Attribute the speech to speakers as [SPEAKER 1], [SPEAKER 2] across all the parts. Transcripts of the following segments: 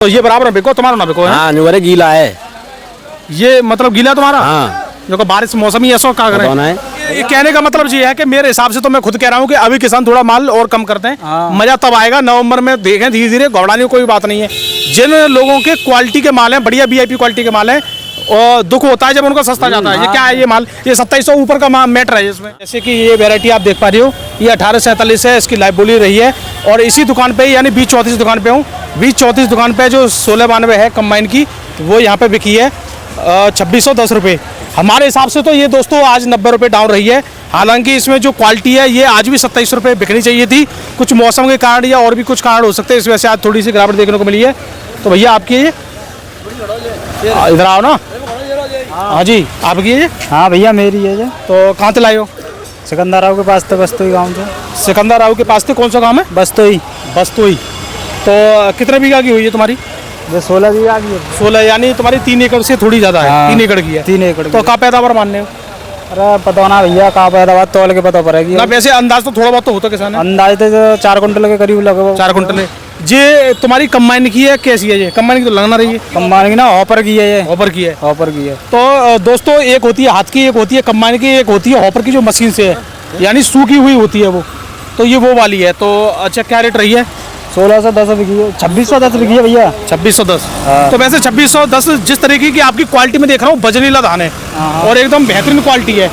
[SPEAKER 1] तो ये बराबर है, बिको तुम्हारा ना बिको है?
[SPEAKER 2] हाँ नुरे गीला है
[SPEAKER 1] ये मतलब गीला तुम्हारा?
[SPEAKER 2] हाँ
[SPEAKER 1] देखो बारिश मौसम ही ऐसा क्या करें। ये कहने का मतलब ये है कि मेरे हिसाब से तो मैं खुद कह रहा हूँ कि अभी किसान थोड़ा माल और कम करते हैं, मजा तब आएगा नवंबर में, देखें धीरे धीरे, घबराने की कोई बात नहीं है। जिन लोगों के क्वालिटी के माल हैं, बढ़िया वीआईपी क्वालिटी के माल हैं, और दुख होता है जब उनका सस्ता जाता है। ये क्या है ये माल, ये 2700 ऊपर का मैटर है इसमें। जैसे कि ये वैरायटी आप देख पा रही हो, ये 1847 है, इसकी लाइफ बोली रही है। और इसी दुकान पे यानी 2034 दुकान पे हूँ, 2034 दुकान पे जो 1692 है कंबाइन की, वो यहाँ पे बिकी है 2610 रुपये। हमारे हिसाब से तो ये दोस्तों आज 90 रुपये डाउन रही है। हालांकि इसमें जो क्वालिटी है ये आज भी 27 रुपये बिकनी चाहिए थी, कुछ मौसम के कारण या और भी कुछ कारण हो सकते हैं, इस वजह से आज थोड़ी सी गिरावट देखने को मिली है। तो भैया आपकी ये इधर आओ ना। हाँ जी आपकी ये?
[SPEAKER 3] हाँ भैया मेरी है।
[SPEAKER 1] तो कहाँ से लाए हो?
[SPEAKER 3] सिकंदर राव के पास थे, बस्तोई गाँव से।
[SPEAKER 1] सिकंदर राव के पास थे, कौन सा गाँव है?
[SPEAKER 3] बस्तोई।
[SPEAKER 1] बस्तोई। तो कितने बीघा की हुई है तुम्हारी?
[SPEAKER 3] ये 16 बीघा की है।
[SPEAKER 1] 16 यानी तुम्हारी 3 एकड़ से थोड़ी ज़्यादा है।
[SPEAKER 3] हाँ,
[SPEAKER 1] 3 एकड़ की है।
[SPEAKER 3] 3 एकड़।
[SPEAKER 1] तो कहाँ पैदावार मानने हो?
[SPEAKER 3] अरे पता ना भैया कहाँ पैदावार तौल के पता पड़ेगी
[SPEAKER 1] ना, वैसे अंदाज तो थोड़ा बहुत तो होता किसान है।
[SPEAKER 3] अंदाज तो 4 कुंटल के करीब लगे।
[SPEAKER 1] 4 कुंटल है। ये तुम्हारी कंबाइन की है, कैसी है ये? कंबाइन की तो लगना रही है।
[SPEAKER 3] कंबाइन की ना हॉपर की है, ये
[SPEAKER 1] हॉपर की है।
[SPEAKER 3] हॉपर की है।
[SPEAKER 1] तो दोस्तों एक होती है हाथ की, एक होती है कंबाइन की, एक होती है हॉपर की जो मशीन से है, यानी सूखी हुई होती है वो। तो ये वो वाली है। तो अच्छा क्या रेट रही है?
[SPEAKER 3] 1610 बिकी है, 2610 बिकी है भैया।
[SPEAKER 1] 2610। तो वैसे 2610 जिस तरीके की आपकी क्वालिटी में देख रहा हूँ, बजरीला धान है और एकदम बेहतरीन क्वालिटी है।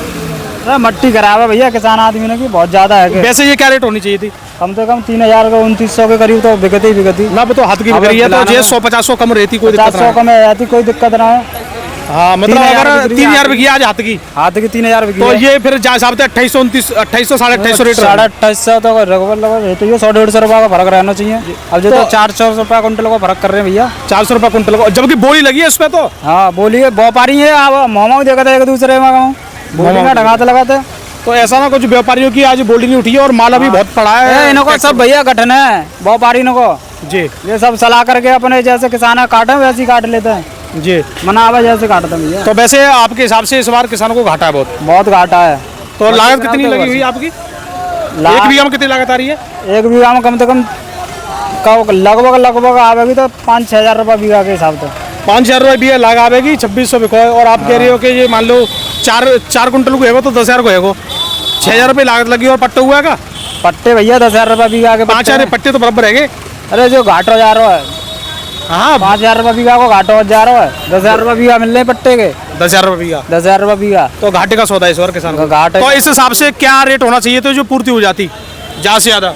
[SPEAKER 3] मट्टी खराब है भैया किसान आदमी ने की बहुत ज्यादा है।
[SPEAKER 1] वैसे ये क्या रेट होनी चाहिए थी?
[SPEAKER 3] कम से कम 3000 का 2900 के करीब तो बिकती
[SPEAKER 1] ना। तो हाथ की बिक रही है, तो ये 100-50 कम रहती, कोई दिक्कत नहीं।
[SPEAKER 3] 100 कम है जाती, कोई दिक्कत ना है।
[SPEAKER 1] हाँ मतलब अगर 3000 बिकी आज हाथ की
[SPEAKER 3] 3000 बिकी,
[SPEAKER 1] तो ये फिर जा हिसाब से 2829, 2800, 2850 रेट,
[SPEAKER 3] 2850 तो रहते 100-150 रुपये का फर्क रहना चाहिए। अब जो तो 400 रुपये कुंटल का फर्क कर रहे हैं भैया।
[SPEAKER 1] 400 रुपये कुंटल को, जबकि बोली लगी है उस पर। तो
[SPEAKER 3] हाँ बोलिए व्यापारी है, आप मोमो देखते एक दूसरे में ढंगाते लगाते।
[SPEAKER 1] तो ऐसा ना कुछ व्यापारियों की आज बोली नहीं उठी है और माल अभी बहुत पड़ा है।
[SPEAKER 3] इनको सब भैया गठन है व्यापारी को
[SPEAKER 1] जी,
[SPEAKER 3] ये सब सलाह करके अपने जैसे किसान काटे वैसे ही काट लेते हैं
[SPEAKER 1] जी,
[SPEAKER 3] मनावा जैसे काटते हैं भैया।
[SPEAKER 1] तो वैसे आपके हिसाब से इस बार किसानों को घाटा है, बहुत
[SPEAKER 3] घाटा है।
[SPEAKER 1] तो लागत कितनी लगी हुई आपकी? एक बीघा में कितनी लागत आ रही है?
[SPEAKER 3] एक बीघा में कम से कम लगभग आवेगी तो 5-6 हजार रुपये बीघा के हिसाब से।
[SPEAKER 1] 5,000 रुपये बीघा लाग आवेगी, 2600 बिको है। और आप कह रहे हो कि ये मान लो 4 कुंटल को है तो 10,000 को है, 6,000 रुपये लागत लगी। और पट्टा हुआ का
[SPEAKER 3] पट्टे भैया 10,000 रुपये बीघा के
[SPEAKER 1] 5,000 पट्टे तो बराबर है।
[SPEAKER 3] अरे जो घाटो जा रहा है, हाँ 5,000 रुपये बीघा को घाटो जा रहा है, 10,000 रुपये बीघा मिल रहे पट्टे के।
[SPEAKER 1] 10,000 रुपये बीघा,
[SPEAKER 3] 10,000 रुपये बीघा तो
[SPEAKER 1] घाटे का सौदा है इस बार किसान को।
[SPEAKER 3] घाटे
[SPEAKER 1] तो इस हिसाब से क्या रेट होना चाहिए तो जो पूर्ति हो जाती ज़्यादा से ज़्यादा?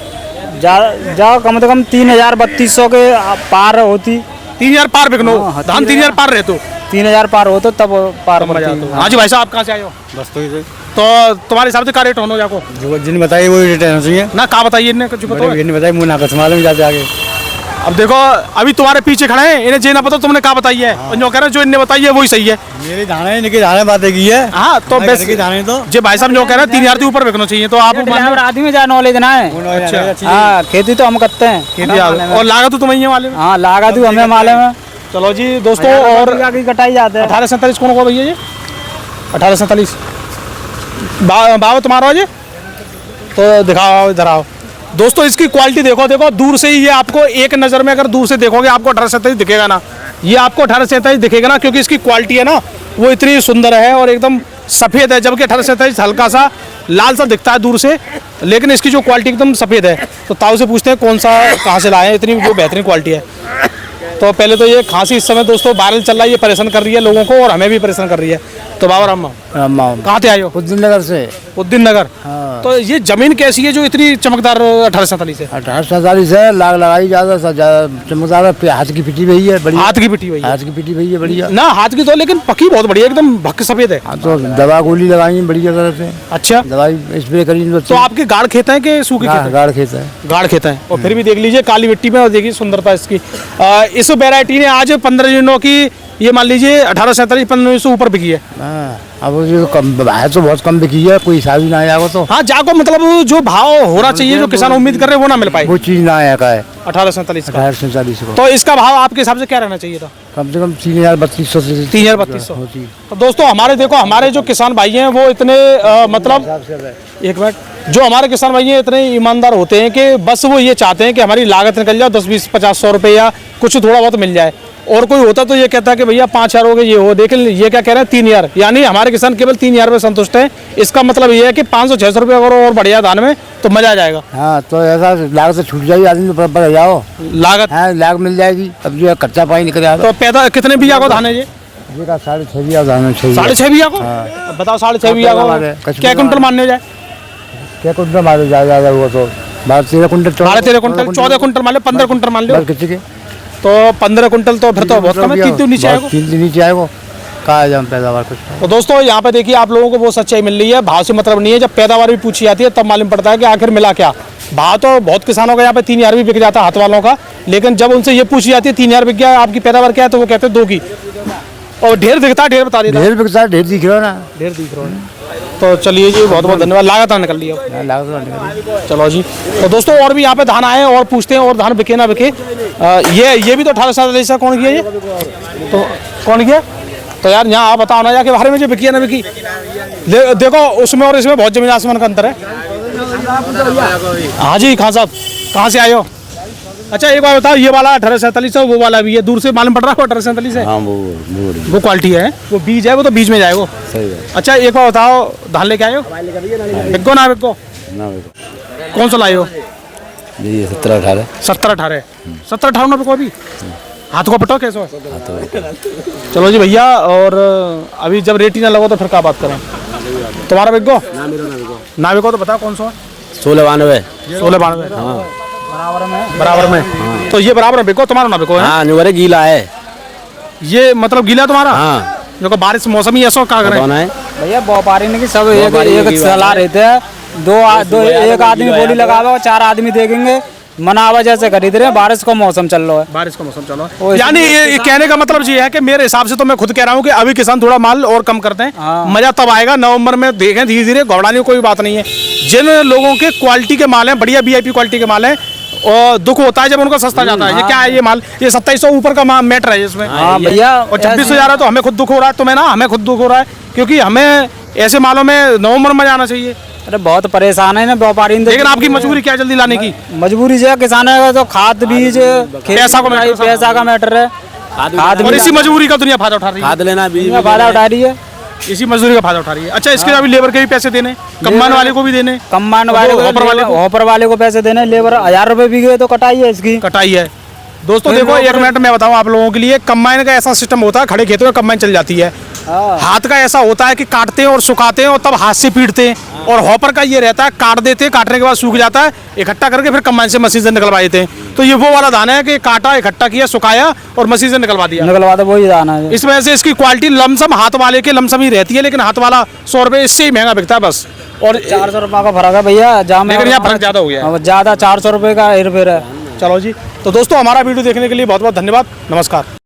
[SPEAKER 3] जाओ कम से कम 3,000-3,200 के पार होती।
[SPEAKER 1] 3,000 पार बिकनो धान, 3,000 पार रहे तो
[SPEAKER 3] 3,000 पार हो तो तब पार मर जाती।
[SPEAKER 1] हाँ जी भाई साहब, आप कहाँ से आए हो?
[SPEAKER 2] बस्तोई से।
[SPEAKER 1] तो तुम्हारे हिसाब से क्या रेट होना जाको?
[SPEAKER 2] जो जिन बताइए वही रेट होना चाहिए
[SPEAKER 1] ना। कहाँ बताइए इन्हें कुछ
[SPEAKER 2] बताइए, मुँह ना कस मालूम जाते आगे।
[SPEAKER 1] अब देखो अभी तुम्हारे पीछे खड़े हैं, इन्हें जे ना पता तुमने कहा बताई है। और जो कह रहे हैं जो इन्हें बताई है वही सही है।
[SPEAKER 2] मेरे धाने इनके धाने बातें की है।
[SPEAKER 1] हाँ तो
[SPEAKER 2] वैसे धाने तो
[SPEAKER 1] जो भाई साहब जो कह रहे हैं 3,000 के ऊपर बिकना चाहिए। तो आप
[SPEAKER 3] आदमी जा नॉलेज ना है।
[SPEAKER 1] अच्छा
[SPEAKER 3] हाँ खेती तो हम करते हैं,
[SPEAKER 1] खेती और लागत तो तुम्हें वाले में।
[SPEAKER 3] हाँ लागत हमें मालूम है।
[SPEAKER 1] चलो जी दोस्तों, और
[SPEAKER 3] कटाई जाते हैं।
[SPEAKER 1] 1847 कौन होगा भैया? ये 1847 बाबा तुम्हारा जी, तो दिखाओ इधर आओ। दोस्तों इसकी क्वालिटी देखो दूर से ही, ये आपको एक नज़र में अगर दूर से देखोगे आपको 1847 दिखेगा ना, ये आपको 1847 दिखेगा ना, क्योंकि इसकी क्वालिटी है ना वो इतनी सुंदर है और एकदम सफ़ेद है। जबकि 1847 हल्का सा लाल सा दिखता है दूर से, लेकिन इसकी जो क्वालिटी एकदम सफ़ेद है। तो ताऊ से पूछते हैं कौन सा कहाँ से लाए हैं, इतनी जो बेहतरीन क्वालिटी है। तो पहले तो ये खांसी इस समय दोस्तों वायरल चल रहा है, ये परेशान कर रही है लोगों को और हमें भी परेशान कर रही है। तो बाबा राम कहाँ से आए हो?
[SPEAKER 3] उद्दीन नगर से।
[SPEAKER 1] उद्दीन नगर।
[SPEAKER 3] हाँ।
[SPEAKER 1] तो ये जमीन कैसी है जो इतनी चमकदार 1847 है?
[SPEAKER 3] 1847 है, लाग लगाई ज़्यादा चमकदार, हाथ की पिटी हुई है बढ़िया।
[SPEAKER 1] हाथ की पिटी हुई है?
[SPEAKER 3] हाथ की पिटी हुई है बढ़िया
[SPEAKER 1] ना, हाथ की तो लेकिन पकी बहुत बढ़िया, एकदम भक्क सफेद है।
[SPEAKER 3] हाँ तो दवा गोली लगाई बढ़िया तरह से।
[SPEAKER 1] अच्छा
[SPEAKER 3] दवाई स्प्रे करी।
[SPEAKER 1] तो आपके गाढ़ खेत है कि सूखे खेत है?
[SPEAKER 3] गाढ़ खेत है।
[SPEAKER 1] गाढ़ खेत है। और फिर भी देख लीजिए काली मिट्टी में, और देखिए सुंदरता इसकी। इस वैरायटी ने आज 15 दिनों की ये मान लीजिए 1847 1500 ऊपर बिकी है।
[SPEAKER 3] अब जो कम है तो बहुत कम बिकी है, कोई हिसाब ही ना आया तो।
[SPEAKER 1] हाँ जाको मतलब जो भाव होना चाहिए जो किसान उम्मीद कर रहे हैं वो ना मिल पाए,
[SPEAKER 3] वो चीज ना आया का है
[SPEAKER 1] 1847 का।
[SPEAKER 3] 1847 को
[SPEAKER 1] तो इसका भाव आपके हिसाब से क्या रहना चाहिए था?
[SPEAKER 3] कम से कम 3,000-3200 से
[SPEAKER 1] 3,000-3200। तो दोस्तों हमारे देखो हमारे जो किसान भाई हैं वो इतने मतलब एक मिनट जो हमारे किसान भाई हैं इतने ईमानदार होते हैं कि बस वो ये चाहते हैं कि हमारी लागत निकल जाए 10, 20, 50, 100 रुपये या कुछ थोड़ा बहुत मिल जाए। और कोई होता तो ये कहता है कि भैया 5,000 हो गए ये हो, लेकिन ये क्या कह रहे हैं 3,000, यानी हमारे किसान केवल 3,000 में संतुष्ट है। इसका मतलब ये है कि 500-600 रुपये अगर और बढ़िया धान में तो मजा आ जाएगा।
[SPEAKER 2] हाँ तो ऐसा लागत से छूट जाएगी, आदमी तो बढ़ जाओ,
[SPEAKER 1] लागत
[SPEAKER 2] लाग मिल जाएगी। अब जो खर्चा पानी निकल जाएगा।
[SPEAKER 1] तो पैदा कितने बीघा को धान है ये?
[SPEAKER 2] 6.5 बीघा धान है।
[SPEAKER 1] 6.5 बीघा को? अब बताओ 6.5 बीघा को क्या कुंटल मानने जाए?
[SPEAKER 2] क्या कुंटल मारे जाएगा वो तो 12-13 कुंटल,
[SPEAKER 1] 13 कुंटल, 14 कुंटल मान लो, 15 कुंटल मान लो,
[SPEAKER 2] किसी के
[SPEAKER 1] तो 15 कुंटल तो फिर तो बहुत कम है। 3 नीचे आएगा,
[SPEAKER 2] 3 नीचे आएगा, कहा जाए पैदावार कुछ।
[SPEAKER 1] तो दोस्तों यहाँ पे देखिए आप लोगों को वो सच्चाई मिल रही है, भाव से मतलब नहीं है। जब पैदावार भी पूछी जाती है तब मालूम पड़ता है कि आखिर मिला क्या। भाव तो बहुत किसानों का यहाँ पे 3,000 भी बिक जाता है हाथ वालों का, लेकिन जब उनसे ये पूछी जाती है 3,000 बिक गया, आपकी पैदावार क्या है, तो वो कहते हैं 2 की। और ढेर दिखता है, ढेर बता देता है,
[SPEAKER 2] ढेर बिकता है, ढेर दिख रहा है ना,
[SPEAKER 1] ढेर दिख रहा है। तो चलिए जी, बहुत बहुत धन्यवाद। लागत ना निकल लिया, चलो जी। तो दोस्तों और भी यहाँ पे धान आए और पूछते हैं और धान बिके ना बिके। ये भी तो 18 साल कौन किया ये, तो कौन किया? तो यार यहाँ आप बताओ ना जाके बाहर में जो बिकी है ना बिकी। देखो उसमें और इसमें बहुत जमीन आसमान का अंतर है। हाँ जी खान साहब, कहाँ से आए हो? अच्छा एक बार बताओ, ये वाला 1847 है, वो वाला भी है, दूर से मालूम पड़ रहा है 1847 है?
[SPEAKER 2] हाँ वो
[SPEAKER 1] क्वालिटी है, वो बीज है, वो तो बीज में जाएगा।
[SPEAKER 2] सही है।
[SPEAKER 1] अच्छा एक बार बताओ, धान लेके आए हो? बिको ना बिको? कौन सा लाए हो?
[SPEAKER 2] 17-18
[SPEAKER 1] 17-18 ना बिको अभी? हाथ को पटाओ कैसे हो? चलो जी भैया, और अभी जब रेट ही ना लगो तो फिर क्या बात करें। तुम्हारा बिको ना बिको तो बताओ कौन सा है?
[SPEAKER 2] 1692
[SPEAKER 1] बराबर में। तो ये बराबर में बिको, तुम्हारा ना बिको है?
[SPEAKER 2] हाँ गीला है
[SPEAKER 1] ये, मतलब गीला तुम्हारा?
[SPEAKER 2] हाँ
[SPEAKER 1] देखो बारिश मौसम ही ऐसा, क्या करें
[SPEAKER 3] भैया। व्यापारी ने कि सब एक सलाह रहते हैं, एक आदमी बोली लगावे और 4 आदमी देखेंगे, मनावा जैसे खरीद रहे हैं। बारिश का मौसम चल रहा है,
[SPEAKER 1] बारिश का मौसम चल रहा है, यानी ये कहने का मतलब ये है कि मेरे हिसाब से तो मैं खुद कह रहा हूँ कि अभी किसान थोड़ा माल और कम करते हैं। मजा तब आएगा नवंबर में, देखें धीरे धीरे, घबराने की कोई बात नहीं है। जिन लोगों के क्वालिटी के माल हैं, बढ़िया VIP क्वालिटी के माल हैं, और दुख होता है जब उनका सस्ता जाता है। ये क्या है ये माल, ये 2700 ऊपर का मैटर है इसमें
[SPEAKER 3] भैया,
[SPEAKER 1] और 2600 जा रहा है तो हमें खुद दुख हो रहा है। तुम्हें ना, हमें खुद दुख हो रहा है, क्योंकि हमें ऐसे मालों में नवंबर में जाना चाहिए।
[SPEAKER 3] अरे बहुत परेशान है ना व्यापारी।
[SPEAKER 1] लेकिन आपकी मजबूरी क्या जल्दी लाने की?
[SPEAKER 3] मजबूरी जो है किसान है तो खाद बीज पैसा का मैटर है,
[SPEAKER 1] और इसी मजबूरी का दुनिया फायदा उठा रही है।
[SPEAKER 2] खाद लेना भी
[SPEAKER 3] फायदा उठा रही है,
[SPEAKER 1] इसी मजदूरी का फायदा उठा रही है। अच्छा इसके अभी लेबर के भी पैसे देने, कम्बाइन वाले को भी देने,
[SPEAKER 3] कम्बाइन वाले को, हॉपर वाले को पैसे देने, लेबर 1000 रुपए भी गए तो कटाई है इसकी,
[SPEAKER 1] कटाई है। दोस्तों देखो एक मिनट मैं बताऊं आप लोगों के लिए, कम्बाइन का ऐसा सिस्टम होता है, खड़े खेतों में कम्बाइन चल जाती है। हाथ का ऐसा होता है कि काटते हैं और सुखाते हैं और तब हाथ से पीटते हैं, और हॉपर का ये रहता है काट देते हैं, काटने के बाद सूख जाता है, इकट्ठा करके फिर कम्बाइन से मशीन से निकलवा देते हैं। तो ये वो वाला धान है कि काटा, इकट्ठा किया, सुखाया और मशीन से निकलवा दिया,
[SPEAKER 3] वही धान है।
[SPEAKER 1] इस वजह से इसकी क्वालिटी लमसम हाथ वाले के लमसम ही रहती है, लेकिन हाथ वाला 100 रुपये इससे ही महंगा बिकता है बस। और
[SPEAKER 3] 400 रुपये का फर्क है भैया,
[SPEAKER 1] लेकिन यहाँ फर्क ज्यादा हो गया,
[SPEAKER 3] ज्यादा 400 रुपये का हेर फेर है।
[SPEAKER 1] चलो जी, तो दोस्तों हमारा वीडियो देखने के लिए बहुत बहुत धन्यवाद, नमस्कार।